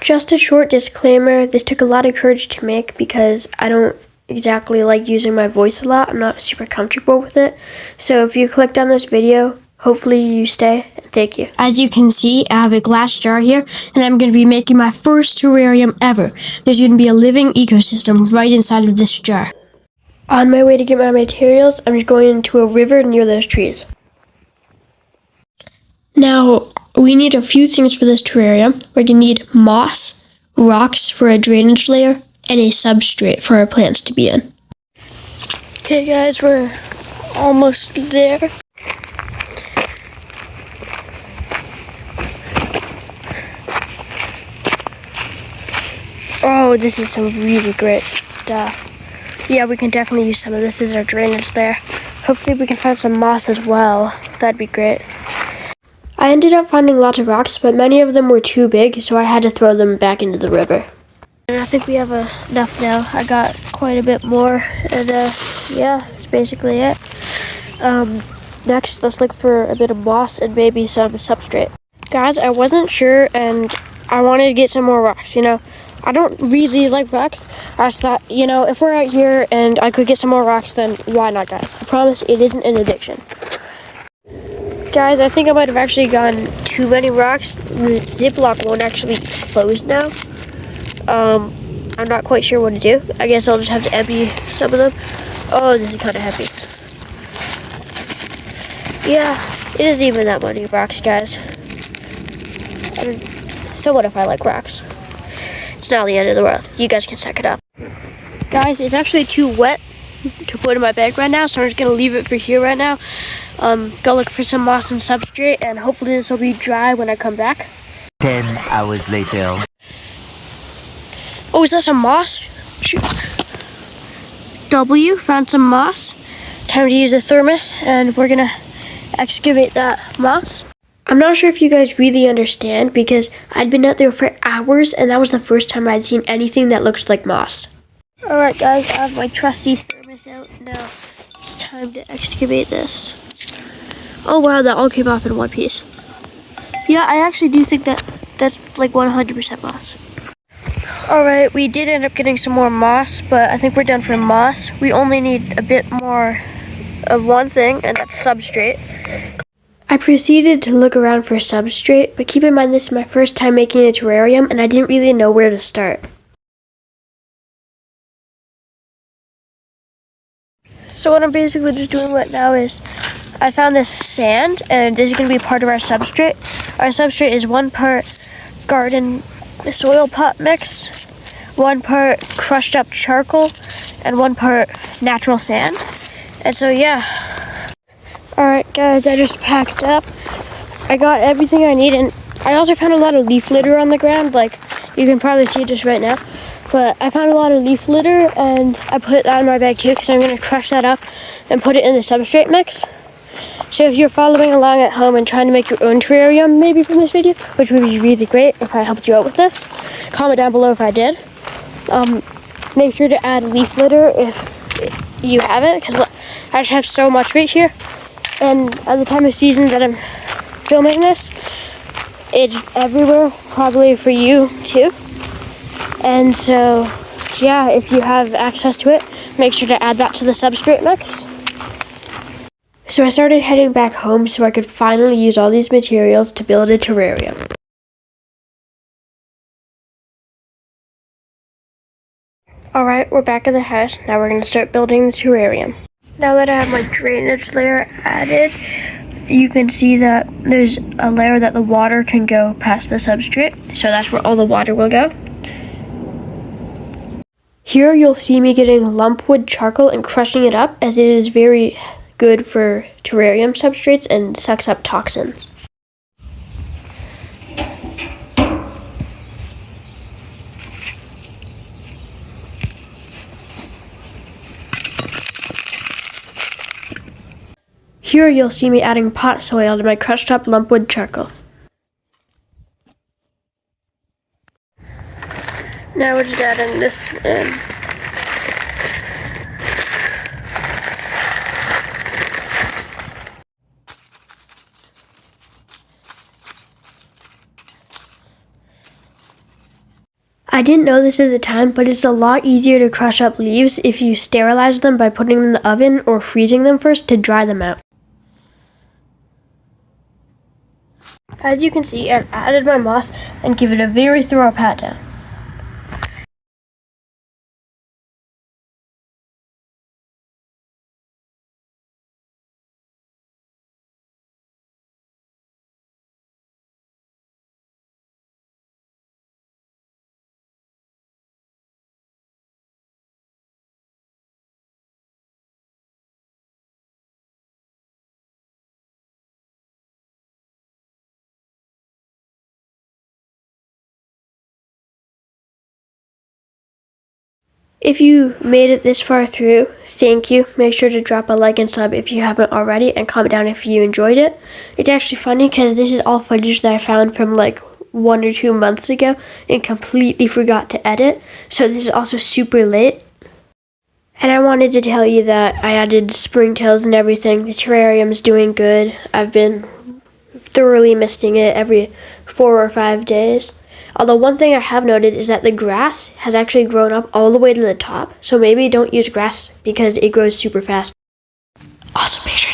Just a short disclaimer, this took a lot of courage to make because I don't exactly like using my voice a lot. I'm not super comfortable with it. So if you clicked on this video, hopefully you stay. Thank you. As you can see, I have a glass jar here, and I'm going to be making my first terrarium ever. There's going to be a living ecosystem right inside of this jar. On my way to get my materials, I'm just going into a river near those trees. Now, we need a few things for this terrarium. We're going to need moss, rocks for a drainage layer, and a substrate for our plants to be in. Okay guys, we're almost there. Oh, this is some really great stuff. Yeah, we can definitely use some of this as our drainage layer. Hopefully we can find some moss as well. That'd be great. I ended up finding lots of rocks, but many of them were too big, so I had to throw them back into the river. And I think we have enough now. I got quite a bit more, and yeah, that's basically it. Next, let's look for a bit of moss and maybe some substrate. Guys, I wasn't sure, and I wanted to get some more rocks, I don't really like rocks. I just thought, if we're out here and I could get some more rocks, then why not, guys? I promise it isn't an addiction. Guys, I think I might have actually gotten too many rocks. The Ziploc won't actually close now. I'm not quite sure what to do. I guess I'll just have to empty some of them. Oh, this is kind of heavy. Yeah, it isn't even that many rocks, guys. So what if I like rocks? It's not the end of the world. You guys can suck it up. Guys, it's actually too wet to put in my bag right now, so I'm just going to leave it for here right now. Go look for some moss and substrate, and hopefully this will be dry when I come back. 10 hours later. Oh, is that some moss? Shoot. W, found some moss. Time to use a thermos, and we're gonna excavate that moss. I'm not sure if you guys really understand because I'd been out there for hours, and that was the first time I'd seen anything that looks like moss. Alright guys, I have my trusty thermos out now. It's time to excavate this. Oh wow, that all came off in one piece. Yeah, I actually do think that's like 100% moss. Alright, we did end up getting some more moss, but I think we're done for moss. We only need a bit more of one thing, and that's substrate. I proceeded to look around for substrate, but keep in mind this is my first time making a terrarium, and I didn't really know where to start. So what I'm basically just doing right now is I found this sand, and this is going to be part of our substrate. Our substrate is 1 part garden soil pot mix, 1 part crushed up charcoal, and 1 part natural sand. And so yeah. Alright guys, I just packed up. I got everything I need, and I also found a lot of leaf litter on the ground, like you can probably see just right now. But I found a lot of leaf litter, and I put that in my bag too because I'm going to crush that up and put it in the substrate mix. So if you're following along at home and trying to make your own terrarium maybe from this video, which would be really great if I helped you out with this, comment down below if I did. Make sure to add leaf litter if you have it, because I just have so much right here. And at the time of season that I'm filming this, it's everywhere, probably for you too. And so, yeah, if you have access to it, make sure to add that to the substrate mix. So I started heading back home so I could finally use all these materials to build a terrarium. Alright, we're back at the house. Now we're going to start building the terrarium. Now that I have my drainage layer added, you can see that there's a layer that the water can go past the substrate. So that's where all the water will go. Here you'll see me getting lumpwood charcoal and crushing it up, as it is very good for terrarium substrates and sucks up toxins. Here you'll see me adding pot soil to my crushed up lumpwood charcoal. Now we're just adding this in. I didn't know this at the time, but it's a lot easier to crush up leaves if you sterilize them by putting them in the oven or freezing them first to dry them out. As you can see, I've added my moss and give it a very thorough pat down. If you made it this far through, thank you. Make sure to drop a like and sub if you haven't already, and comment down if you enjoyed it. It's actually funny because this is all footage that I found from like 1 or 2 months ago and completely forgot to edit. So this is also super late. And I wanted to tell you that I added springtails and everything. The terrarium is doing good. I've been thoroughly misting it every 4 or 5 days. Although one thing I have noted is that the grass has actually grown up all the way to the top. So maybe don't use grass because it grows super fast. Also, make sure